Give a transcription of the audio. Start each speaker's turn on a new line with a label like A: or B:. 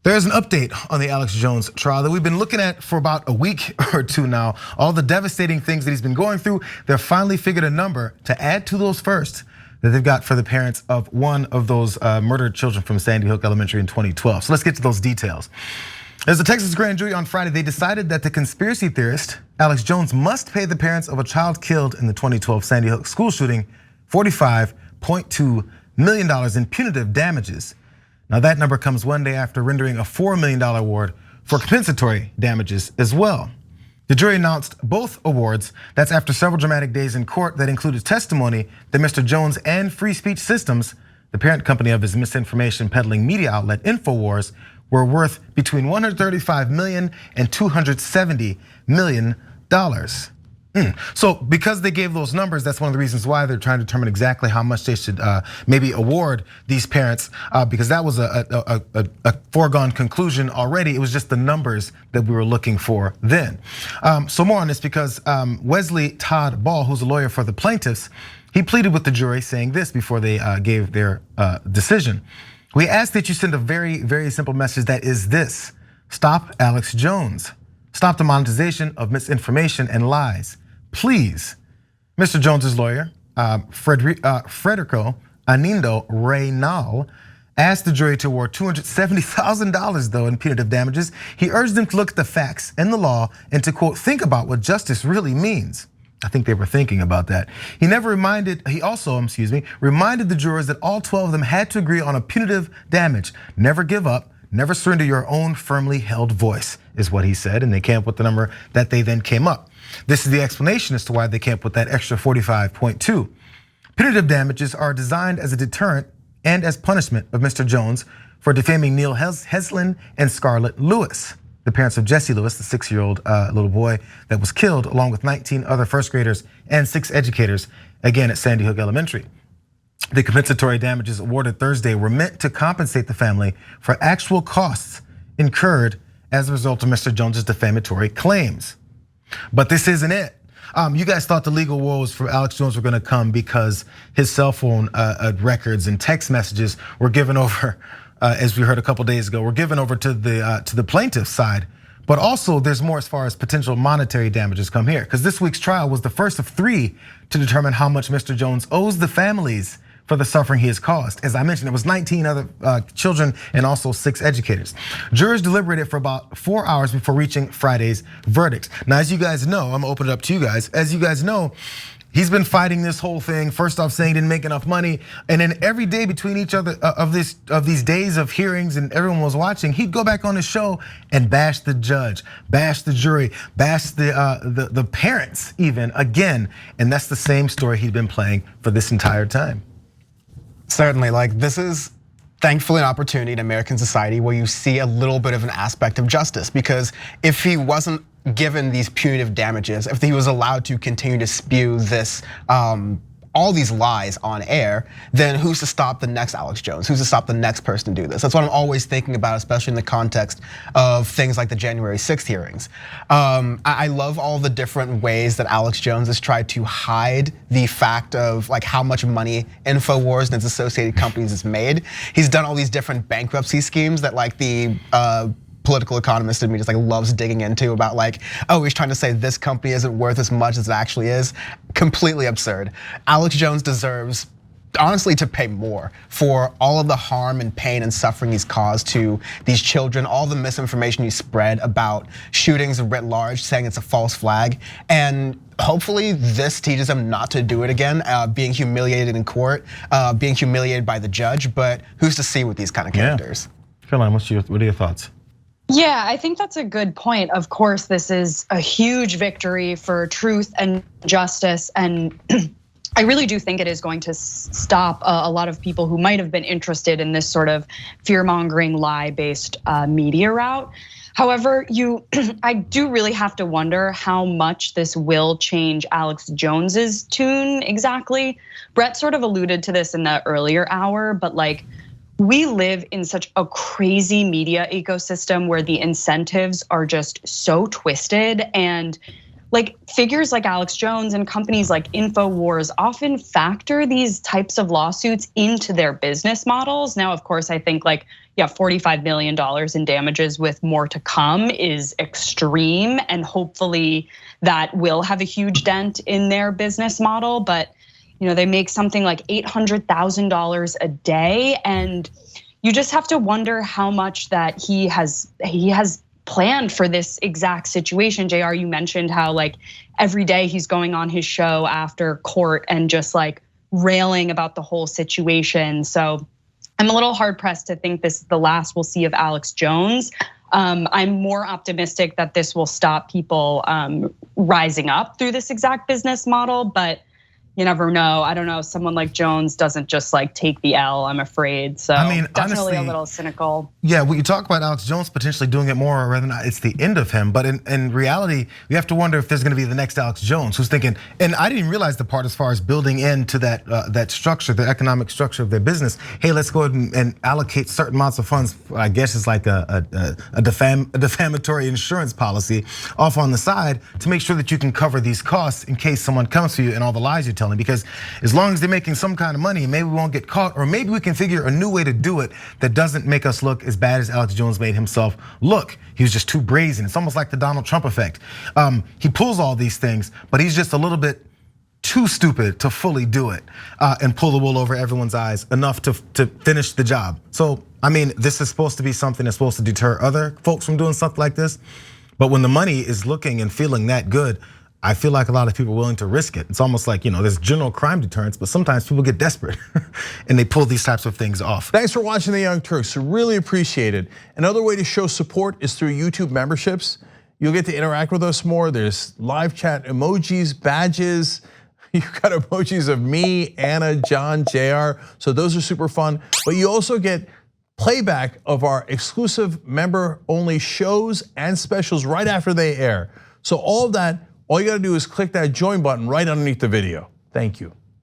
A: There's an update on the Alex Jones trial that we've been looking at for about a week or two now. All the devastating things that he's been going through, they've finally figured a number to add to those first that they've got for the parents of one of those murdered children from Sandy Hook Elementary in 2012. So let's get to those details. As the Texas grand jury on Friday, they decided that the conspiracy theorist, Alex Jones, must pay the parents of a child killed in the 2012 Sandy Hook school shooting $45.2 million in punitive damages. Now that number comes one day after rendering a $4 million award for compensatory damages as well. The jury announced both awards. That's after several dramatic days in court that included testimony that Mr. Jones and Free Speech Systems, the parent company of his misinformation peddling media outlet InfoWars, were worth between $135 million and $270 million. So because they gave those numbers, that's one of the reasons why they're trying to determine exactly how much they should maybe award these parents, because that was a foregone conclusion already. It was just the numbers that we were looking for then. So more on this because Wesley Ball, who's a lawyer for the plaintiffs, he pleaded with the jury saying this before they gave their decision. We ask that you send a very, very simple message that is this: stop Alex Jones. Stop the monetization of misinformation and lies. Please. Mr. Jones's lawyer, Andino Reynal, asked the jury to award $270,000 though in punitive damages. He urged them to look at the facts and the law and to quote, think about what justice really means. I think they were thinking about that. He also reminded the jurors that all 12 of them had to agree on a punitive damage. Never give up. Never surrender your own firmly held voice, is what he said, and they came up with the number that they then came up. This is the explanation as to why they came up with that extra 45.2. Punitive damages are designed as a deterrent and as punishment of Mr. Jones for defaming Neil Heslin and Scarlett Lewis, the parents of Jesse Lewis, the 6-year-old little boy that was killed, along with 19 other first graders and 6 educators, again at Sandy Hook Elementary. The compensatory damages awarded Thursday were meant to compensate the family for actual costs incurred as a result of Mr. Jones's defamatory claims. But this isn't it. You guys thought the legal woes for Alex Jones were gonna come because his cell phone records and text messages were given over, as we heard a couple days ago, were given over to the plaintiff's side. But also there's more as far as potential monetary damages come here, because this week's trial was the first of 3 to determine how much Mr. Jones owes the families for the suffering he has caused. As I mentioned, it was 19 other children and also 6 educators. Jurors deliberated for about 4 hours before reaching Friday's verdict. Now, as you guys know, I'm gonna open it up to you guys. As you guys know, he's been fighting this whole thing. First off, saying he didn't make enough money, and then every day between each other of these days of hearings, and everyone was watching, he'd go back on his show and bash the judge, bash the jury, bash the parents even again, and that's the same story he'd been playing for this entire time.
B: Certainly, like this is thankfully an opportunity in American society where you see a little bit of an aspect of justice, because if he wasn't given these punitive damages, if he was allowed to continue to spew this, all these lies on air, then who's to stop the next Alex Jones? Who's to stop the next person to do this? That's what I'm always thinking about, especially in the context of things like the January 6th hearings. I love all the different ways that Alex Jones has tried to hide the fact of like how much money InfoWars and its associated companies has made. He's done all these different bankruptcy schemes that like the political economist in me just like loves digging into, about like, oh, he's trying to say this company isn't worth as much as it actually is. Completely absurd. Alex Jones deserves, honestly, to pay more for all of the harm and pain and suffering he's caused to these children, all the misinformation he spread about shootings writ large, saying it's a false flag. And hopefully this teaches him not to do it again, being humiliated in court, being humiliated by the judge, but who's to see with these kind of characters?
A: Caroline, what are your thoughts?
C: Yeah, I think that's a good point. Of course, this is a huge victory for truth and justice, and I really do think it is going to stop a lot of people who might have been interested in this sort of fear-mongering, lie-based media route. However, I do really have to wonder how much this will change Alex Jones's tune exactly. Brett sort of alluded to this in the earlier hour, but like, we live in such a crazy media ecosystem where the incentives are just so twisted, and like figures like Alex Jones and companies like InfoWars often factor these types of lawsuits into their business models. Now, of course, I think like, yeah, $45 million in damages with more to come is extreme, and hopefully that will have a huge dent in their business model. But they make something like $800,000 a day, and you just have to wonder how much that he has planned for this exact situation. JR, you mentioned how like every day he's going on his show after court and just like railing about the whole situation. So I'm a little hard pressed to think this is the last we'll see of Alex Jones. I'm more optimistic that this will stop people rising up through this exact business model, but you never know. I don't know. Someone like Jones doesn't just like take the L, I'm afraid. So I mean, definitely honestly, a little cynical.
A: Yeah, when you talk about Alex Jones potentially doing it more, rather than it's the end of him. But in reality, we have to wonder if there's going to be the next Alex Jones who's thinking. And I didn't realize the part as far as building into that structure, the economic structure of their business. Hey, let's go ahead and allocate certain amounts of funds. I guess it's like a defamatory insurance policy off on the side to make sure that you can cover these costs in case someone comes to you and all the lies you're telling. Because as long as they're making some kind of money, maybe we won't get caught, or maybe we can figure a new way to do it that doesn't make us look as bad as Alex Jones made himself look. He was just too brazen. It's almost like the Donald Trump effect. He pulls all these things, but he's just a little bit too stupid to fully do it and pull the wool over everyone's eyes enough to finish the job. So, I mean, this is supposed to be something that's supposed to deter other folks from doing something like this. But when the money is looking and feeling that good, I feel like a lot of people are willing to risk it. It's almost like, there's general crime deterrence, but sometimes people get desperate and they pull these types of things off.
D: Thanks for watching The Young Turks, really appreciate it. Another way to show support is through YouTube memberships. You'll get to interact with us more. There's live chat emojis, badges. You've got emojis of me, Anna, John, JR. So those are super fun. But you also get playback of our exclusive member-only shows and specials right after they air. So all of that, all you gotta do is click that join button right underneath the video. Thank you.